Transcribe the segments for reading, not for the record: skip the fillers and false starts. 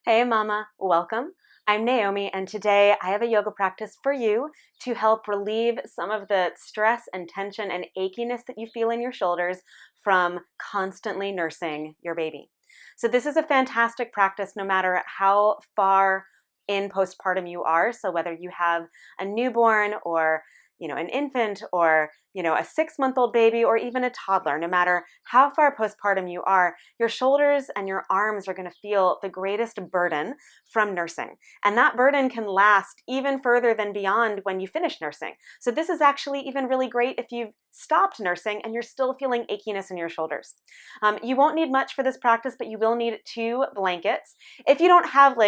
Hey mama, welcome. I'm Naomi and today I have a yoga practice for you to help relieve some of the stress and tension and achiness that you feel in your shoulders from constantly nursing your baby. So this is a fantastic practice no matter how far in postpartum you are. So whether you have a newborn or an infant or a 6-month-old baby or even a toddler, no matter how far postpartum you are, your shoulders and your arms are going to feel the greatest burden from nursing. And that burden can last even further than beyond when you finish nursing. So this is actually even really great if you've stopped nursing and you're still feeling achiness in your shoulders. You won't need much for this practice, but you will need 2 blankets. If you don't have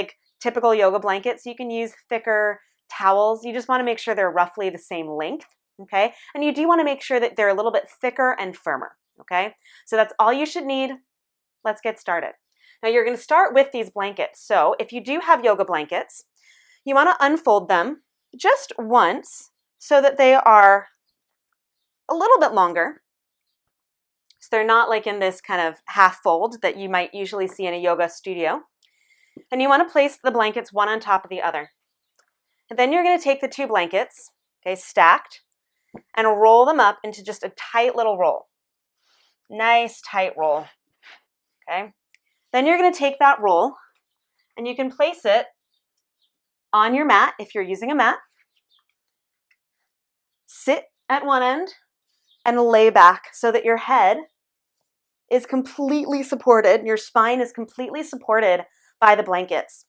typical yoga blankets, you can use thicker towels. You just want to make sure they're roughly the same length, okay? And you do want to make sure that they're a little bit thicker and firmer, okay? So that's all you should need. Let's get started. Now you're going to start with these blankets. So if you do have yoga blankets, you want to unfold them just once so that they are a little bit longer. So they're not like in this kind of half fold that you might usually see in a yoga studio. And you want to place the blankets one on top of the other. And then you're going to take the 2 blankets, okay, stacked, and roll them up into just a tight little roll. Nice tight roll, okay? Then you're going to take that roll and you can place it on your mat if you're using a mat. Sit at one end and lay back so that your head is completely supported, your spine is completely supported by the blankets,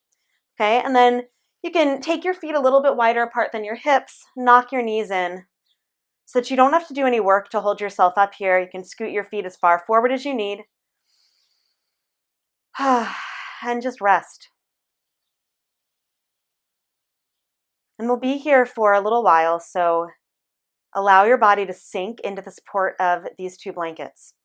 okay? And then you can take your feet a little bit wider apart than your hips, knock your knees in so that you don't have to do any work to hold yourself up here. You can scoot your feet as far forward as you need. And just rest. And we'll be here for a little while, so allow your body to sink into the support of these 2 blankets.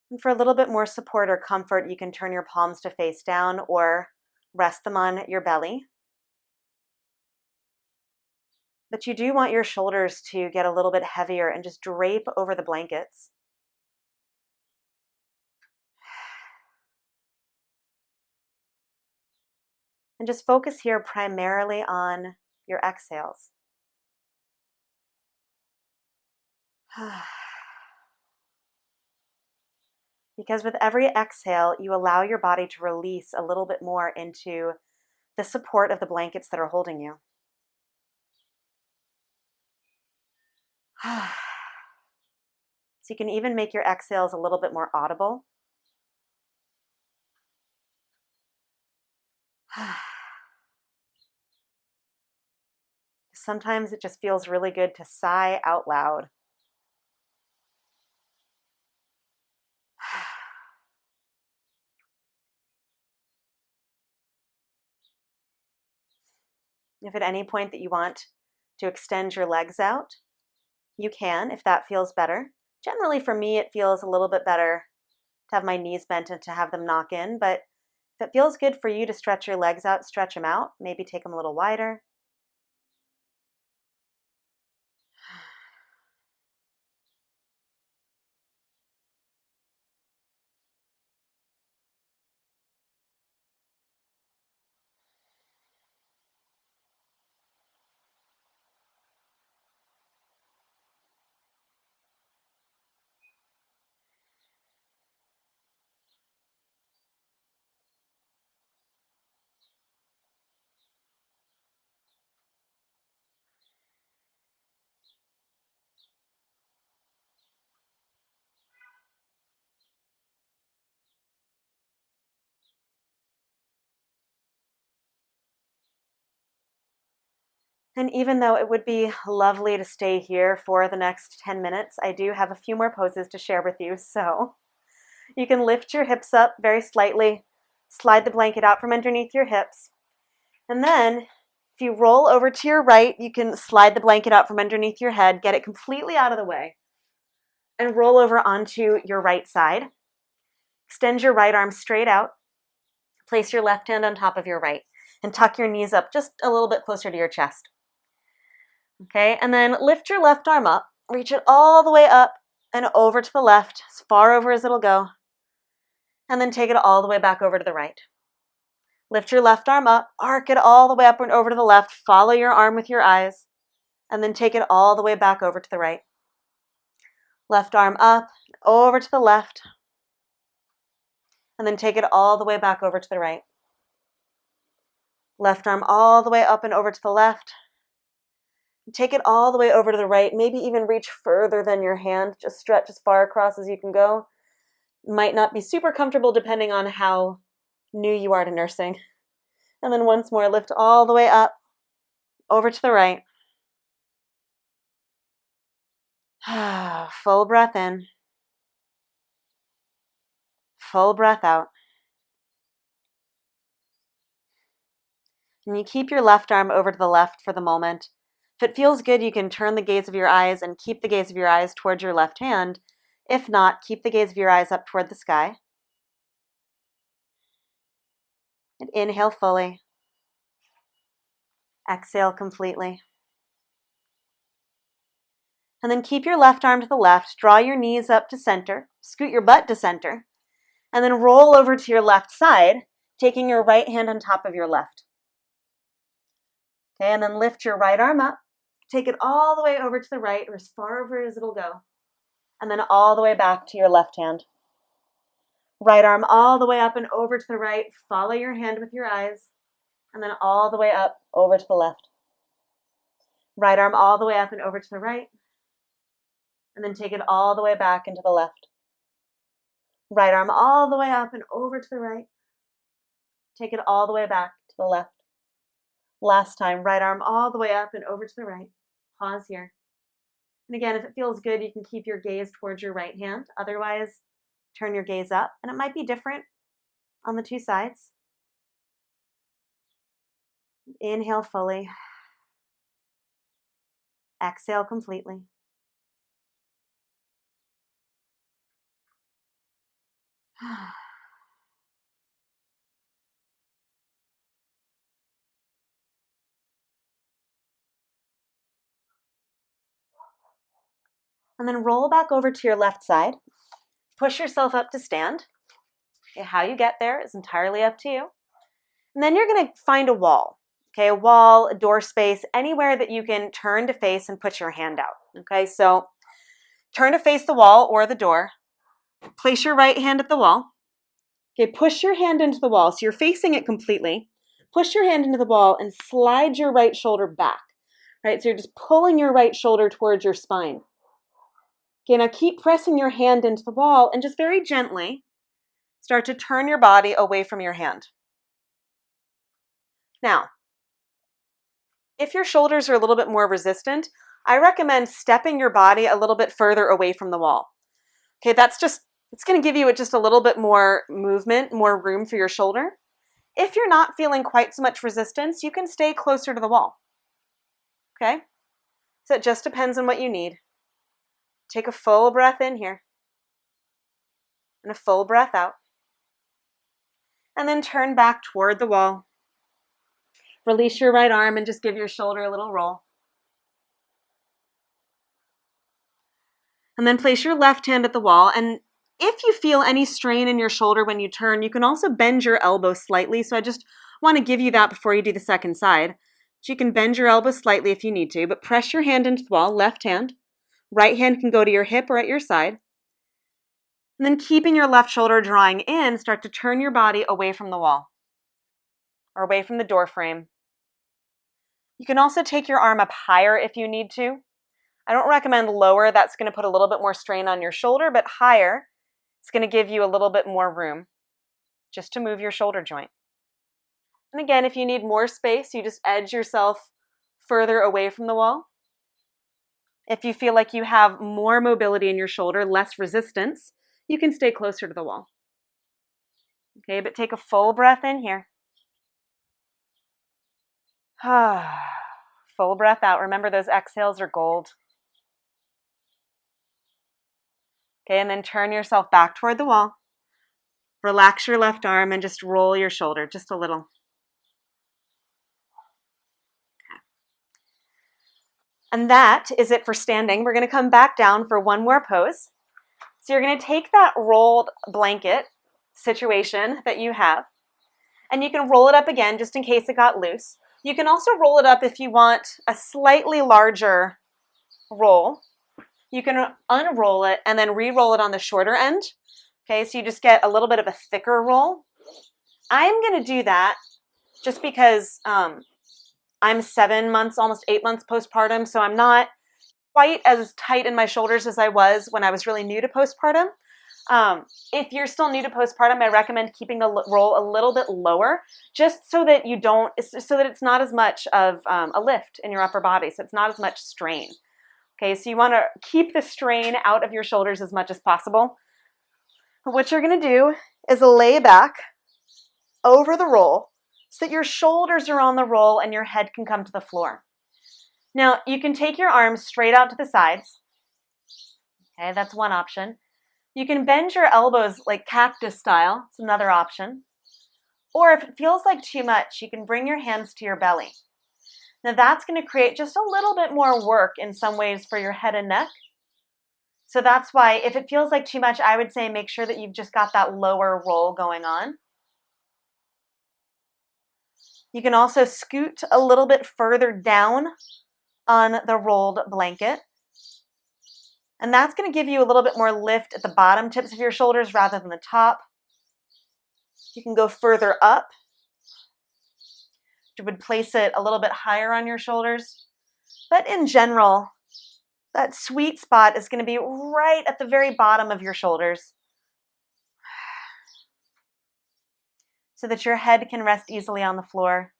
And for a little bit more support or comfort, you can turn your palms to face down or rest them on your belly. But you do want your shoulders to get a little bit heavier and just drape over the blankets. And just focus here primarily on your exhales. Because with every exhale, you allow your body to release a little bit more into the support of the blankets that are holding you. So you can even make your exhales a little bit more audible. Sometimes it just feels really good to sigh out loud. If at any point that you want to extend your legs out, you can, if that feels better. Generally for me, it feels a little bit better to have my knees bent and to have them knock in, but if it feels good for you to stretch your legs out, stretch them out, maybe take them a little wider. And even though it would be lovely to stay here for the next 10 minutes, I do have a few more poses to share with you. So you can lift your hips up very slightly, slide the blanket out from underneath your hips. And then if you roll over to your right, you can slide the blanket out from underneath your head, get it completely out of the way, and roll over onto your right side. Extend your right arm straight out. Place your left hand on top of your right and tuck your knees up just a little bit closer to your chest. Okay, and then lift your left arm up, reach it all the way up and over to the left, as far over as it'll go, and then take it all the way back over to the right. Lift your left arm up, arc it all the way up and over to the left, follow your arm with your eyes, and then take it all the way back over to the right. Left arm up, over to the left, and then take it all the way back over to the right. Left arm all the way up and over to the left. Take it all the way over to the right, maybe even reach further than your hand. Just stretch as far across as you can go. Might not be super comfortable depending on how new you are to nursing. And then once more, lift all the way up, over to the right. Full breath in. Full breath out. And you keep your left arm over to the left for the moment. If it feels good, you can turn the gaze of your eyes and keep the gaze of your eyes towards your left hand. If not, keep the gaze of your eyes up toward the sky. And inhale fully. Exhale completely. And then keep your left arm to the left. Draw your knees up to center. Scoot your butt to center. And then roll over to your left side, taking your right hand on top of your left. Okay, and then lift your right arm up. Take it all the way over to the right, or as far over as it'll go. And then all the way back to your left hand. Right arm all the way up and over to the right. Follow your hand with your eyes. And then all the way up over to the left. Right arm all the way up and over to the right. And then take it all the way back into the left. Right arm all the way up and over to the right. Take it all the way back to the left. Last time, right arm all the way up and over to the right. Pause here. And again, if it feels good, you can keep your gaze towards your right hand. Otherwise, turn your gaze up. And it might be different on the two sides. Inhale fully. Exhale completely. And then roll back over to your left side. Push yourself up to stand. Okay, how you get there is entirely up to you. And then you're going to find a wall. Okay, a wall, a door space, anywhere that you can turn to face and put your hand out. Okay, so turn to face the wall or the door. Place your right hand at the wall. Okay, push your hand into the wall so you're facing it completely. Push your hand into the wall and slide your right shoulder back. Right, so you're just pulling your right shoulder towards your spine. Okay, now keep pressing your hand into the wall and just very gently start to turn your body away from your hand. Now, if your shoulders are a little bit more resistant, I recommend stepping your body a little bit further away from the wall. Okay, it's going to give you just a little bit more movement, more room for your shoulder. If you're not feeling quite so much resistance, you can stay closer to the wall. Okay, so it just depends on what you need. Take a full breath in here and a full breath out. And then turn back toward the wall. Release your right arm and just give your shoulder a little roll. And then place your left hand at the wall. And if you feel any strain in your shoulder when you turn, you can also bend your elbow slightly. So I just want to give you that before you do the second side. So you can bend your elbow slightly if you need to, but press your hand into the wall, left hand. Right hand can go to your hip or at your side. And then keeping your left shoulder drawing in, start to turn your body away from the wall or away from the door frame. You can also take your arm up higher if you need to. I don't recommend lower. That's going to put a little bit more strain on your shoulder, but higher, it's going to give you a little bit more room just to move your shoulder joint. And again, if you need more space, you just edge yourself further away from the wall. If you feel like you have more mobility in your shoulder, less resistance, you can stay closer to the wall. Okay, but take a full breath in here. Full breath out. Remember, those exhales are gold. Okay, and then turn yourself back toward the wall. Relax your left arm and just roll your shoulder just a little. And that is it for standing. We're going to come back down for one more pose. So you're going to take that rolled blanket situation that you have, and you can roll it up again just in case it got loose. You can also roll it up if you want a slightly larger roll. You can unroll it and then re-roll it on the shorter end. Okay, so you just get a little bit of a thicker roll. I'm going to do that just because I'm 7 months, almost 8 months postpartum, so I'm not quite as tight in my shoulders as I was when I was really new to postpartum. If you're still new to postpartum, I recommend keeping the roll a little bit lower, just so that it's not as much of a lift in your upper body, so it's not as much strain. Okay, so you want to keep the strain out of your shoulders as much as possible. What you're going to do is lay back over the roll so that your shoulders are on the roll and your head can come to the floor. Now, you can take your arms straight out to the sides. Okay, that's one option. You can bend your elbows like cactus style. It's another option. Or if it feels like too much, you can bring your hands to your belly. Now that's going to create just a little bit more work in some ways for your head and neck. So that's why if it feels like too much, I would say make sure that you've just got that lower roll going on. You can also scoot a little bit further down on the rolled blanket. And that's going to give you a little bit more lift at the bottom tips of your shoulders rather than the top. You can go further up. You would place it a little bit higher on your shoulders. But in general, that sweet spot is going to be right at the very bottom of your shoulders, so that your head can rest easily on the floor.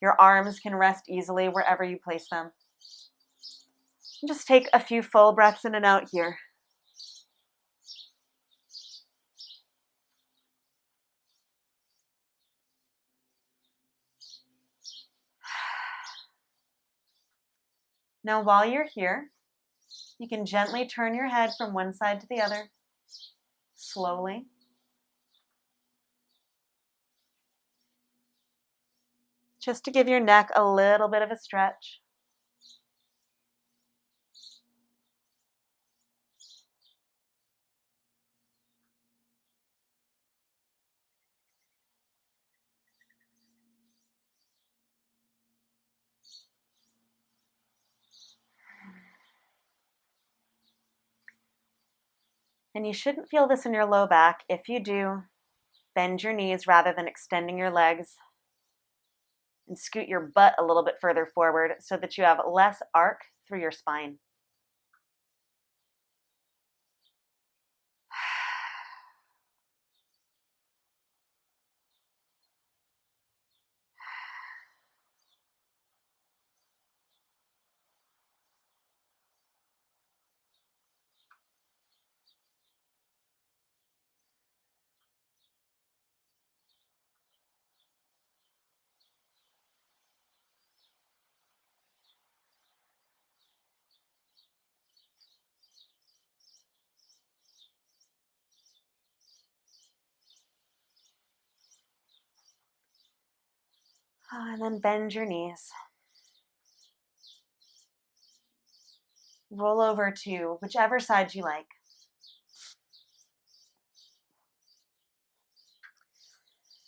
Your arms can rest easily wherever you place them. And just take a few full breaths in and out here. Now, while you're here, you can gently turn your head from one side to the other, slowly. Just to give your neck a little bit of a stretch. And you shouldn't feel this in your low back. If you do, bend your knees rather than extending your legs. And scoot your butt a little bit further forward so that you have less arc through your spine. And then bend your knees. Roll over to whichever side you like.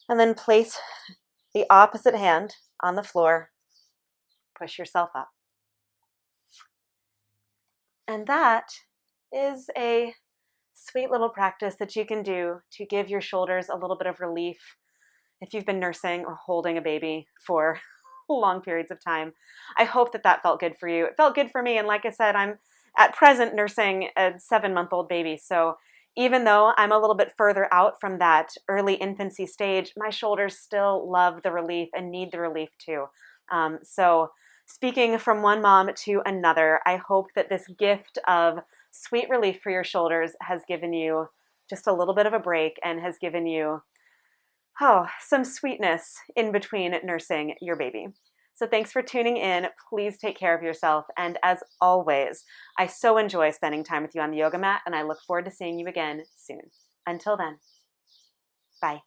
And then place the opposite hand on the floor. Push yourself up. And that is a sweet little practice that you can do to give your shoulders a little bit of relief if you've been nursing or holding a baby for long periods of time. I hope that that felt good for you. It felt good for me. And like I said, I'm at present nursing a 7-month-old baby. So even though I'm a little bit further out from that early infancy stage, my shoulders still love the relief and need the relief too. So speaking from one mom to another, I hope that this gift of sweet relief for your shoulders has given you just a little bit of a break and has given you some sweetness in between nursing your baby. So thanks for tuning in. Please take care of yourself. And as always, I so enjoy spending time with you on the yoga mat, and I look forward to seeing you again soon. Until then, bye.